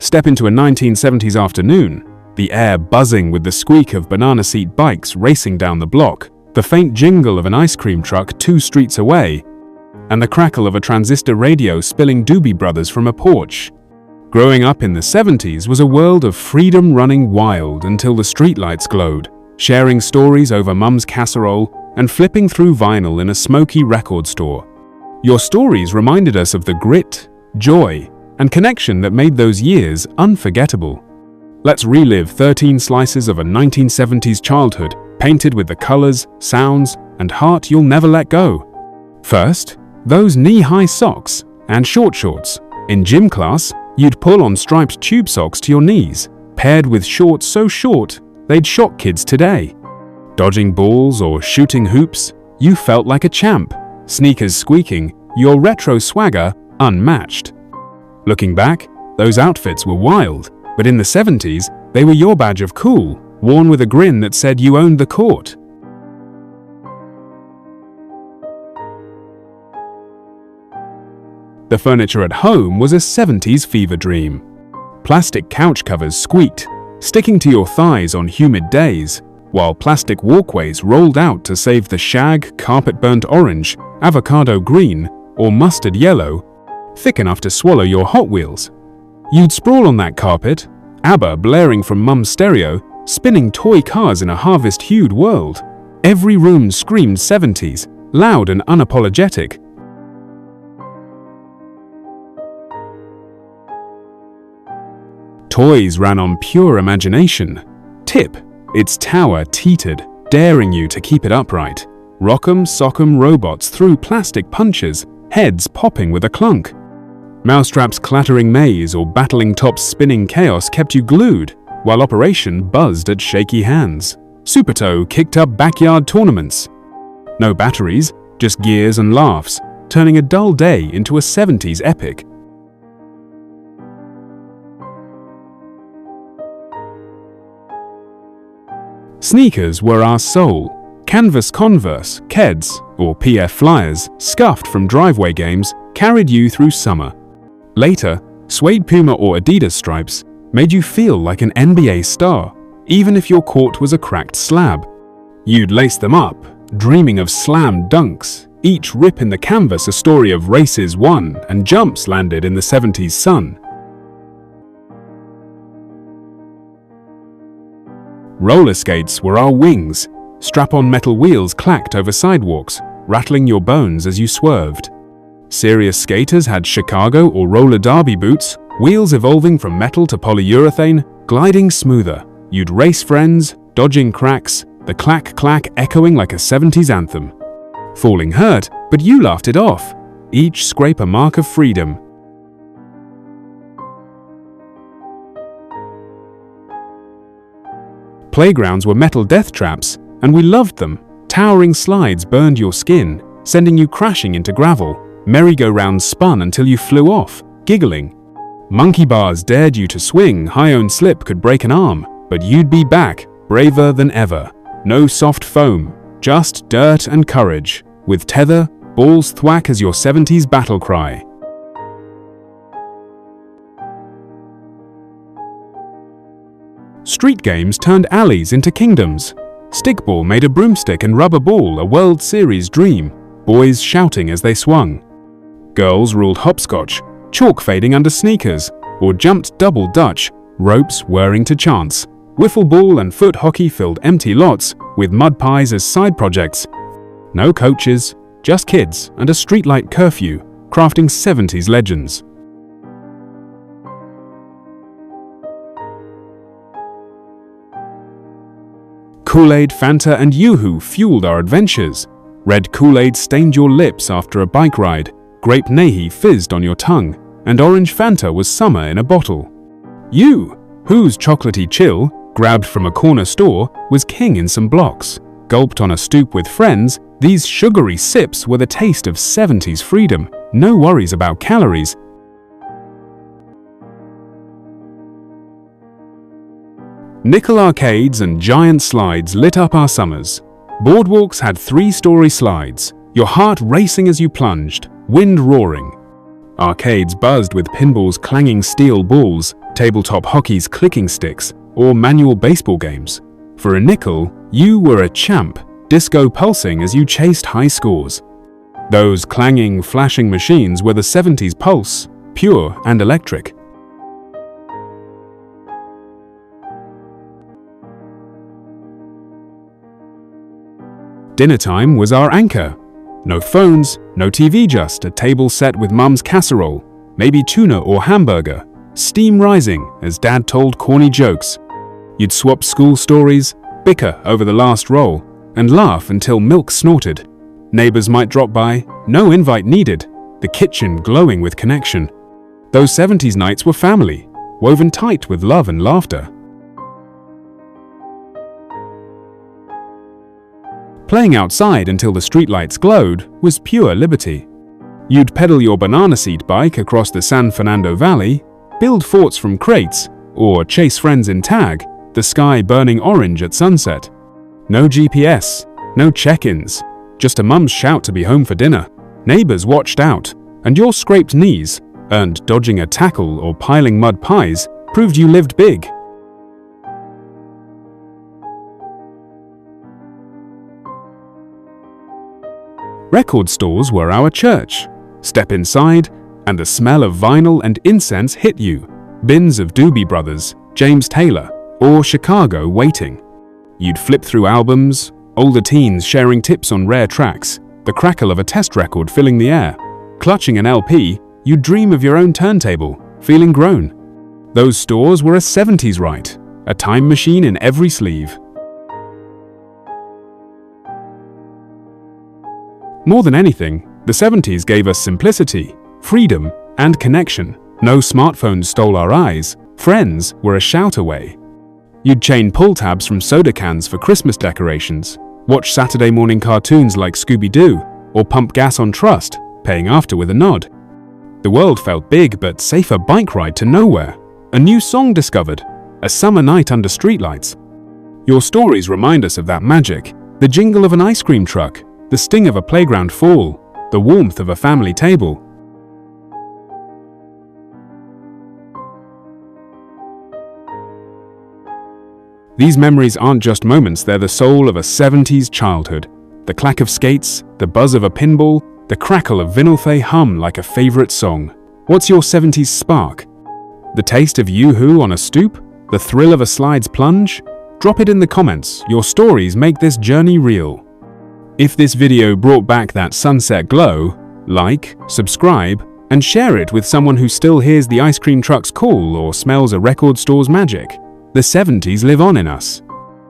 Step into a 1970s afternoon, the air buzzing with the squeak of banana seat bikes racing down the block, the faint jingle of an ice cream truck 2 streets away, and the crackle of a transistor radio spilling Doobie Brothers from a porch. Growing up in the 70s was a world of freedom running wild until the streetlights glowed, sharing stories over mum's casserole and flipping through vinyl in a smoky record store. Your stories reminded us of the grit, joy, and connection that made those years unforgettable. Let's relive 13 slices of a 1970s childhood painted with the colors, sounds, and heart you'll never let go. First, those knee-high socks and short shorts. In gym class, you'd pull on striped tube socks to your knees, paired with shorts so short they'd shock kids today. Dodging balls or shooting hoops, you felt like a champ. Sneakers squeaking, your retro swagger unmatched. Looking back, those outfits were wild, but in the 70s, they were your badge of cool, worn with a grin that said you owned the court. The furniture at home was a 70s fever dream. Plastic couch covers squeaked, sticking to your thighs on humid days, while plastic walkways rolled out to save the shag carpet burnt orange, avocado green, or mustard yellow, thick enough to swallow your Hot Wheels. You'd sprawl on that carpet, ABBA blaring from mum's stereo, spinning toy cars in a harvest-hued world. Every room screamed 70s, loud and unapologetic. Toys ran on pure imagination. Tip, its tower teetered, daring you to keep it upright. Rock'em sock'em robots threw plastic punches, heads popping with a clunk. Mousetraps clattering maze or battling tops spinning chaos kept you glued, while Operation buzzed at shaky hands. Supertoe kicked up backyard tournaments. No batteries, just gears and laughs, turning a dull day into a 70s epic. Sneakers were our soul. Canvas Converse, Keds, or PF Flyers, scuffed from driveway games, carried you through summer. Later, suede Puma or Adidas stripes made you feel like an NBA star, even if your court was a cracked slab. You'd lace them up, dreaming of slam dunks, each rip in the canvas a story of races won and jumps landed in the 70s sun. Roller skates were our wings. Strap-on metal wheels clacked over sidewalks, rattling your bones as you swerved. Serious skaters had Chicago or roller derby boots, wheels evolving from metal to polyurethane, gliding smoother. You'd race friends, dodging cracks, the clack-clack echoing like a 70s anthem. Falling hurt, but you laughed it off, each scrape a mark of freedom. Playgrounds were metal death traps, and we loved them. Towering slides burned your skin, sending you crashing into gravel. Merry-go-rounds spun until you flew off, giggling. Monkey bars dared you to swing, high-owned slip could break an arm, but you'd be back, braver than ever. No soft foam, just dirt and courage, with tether, balls thwack as your 70s battle cry. Street games turned alleys into kingdoms. Stickball made a broomstick and rubber ball a World Series dream, boys shouting as they swung. Girls ruled hopscotch, chalk fading under sneakers, or jumped double dutch, ropes whirring to chants. Wiffle ball and foot hockey filled empty lots, with mud pies as side projects. No coaches, just kids and a streetlight curfew, crafting 70s legends. Kool-Aid, Fanta, and Yoo-Hoo fueled our adventures. Red Kool-Aid stained your lips after a bike ride, grape Nahi fizzed on your tongue, and orange Fanta was summer in a bottle. Yoo-Hoo's chocolatey chill, grabbed from a corner store, was king in some blocks. Gulped on a stoop with friends, these sugary sips were the taste of 70s freedom, no worries about calories. Nickel arcades and giant slides lit up our summers. Boardwalks had 3-story slides, your heart racing as you plunged, wind roaring. Arcades buzzed with pinballs clanging steel balls, tabletop hockey's clicking sticks, or manual baseball games. For a nickel, you were a champ, disco pulsing as you chased high scores. Those clanging, flashing machines were the 70s pulse, pure and electric. Dinner time was our anchor. No phones, no TV, just a table set with Mum's casserole, maybe tuna or hamburger, steam rising as Dad told corny jokes. You'd swap school stories, bicker over the last roll, and laugh until milk snorted. Neighbors might drop by, no invite needed, the kitchen glowing with connection. Those 70s nights were family, woven tight with love and laughter. Playing outside until the streetlights glowed was pure liberty. You'd pedal your banana seat bike across the San Fernando Valley, build forts from crates, or chase friends in tag, the sky burning orange at sunset. No GPS, no check-ins, just a mum's shout to be home for dinner. Neighbors watched out, and your scraped knees, earned dodging a tackle or piling mud pies, proved you lived big. Record stores were our church. Step inside, and the smell of vinyl and incense hit you. Bins of Doobie Brothers, James Taylor, or Chicago waiting. You'd flip through albums, older teens sharing tips on rare tracks, the crackle of a test record filling the air. Clutching an LP, you'd dream of your own turntable, feeling grown. Those stores were a 70s rite, a time machine in every sleeve. More than anything, the 70s gave us simplicity, freedom, and connection. No smartphones stole our eyes, friends were a shout away. You'd chain pull tabs from soda cans for Christmas decorations, watch Saturday morning cartoons like Scooby-Doo, or pump gas on trust, paying after with a nod. The world felt big but safer bike ride to nowhere. A new song discovered, a summer night under streetlights. Your stories remind us of that magic, the jingle of an ice cream truck, the sting of a playground fall, the warmth of a family table. These memories aren't just moments, they're the soul of a 70s childhood. The clack of skates, the buzz of a pinball, the crackle of vinyl hum like a favorite song. What's your 70s spark? The taste of Yoo-hoo on a stoop? The thrill of a slides plunge? Drop it in the comments, your stories make this journey real. If this video brought back that sunset glow, like, subscribe, and share it with someone who still hears the ice cream truck's call or smells a record store's magic. The 70s live on in us.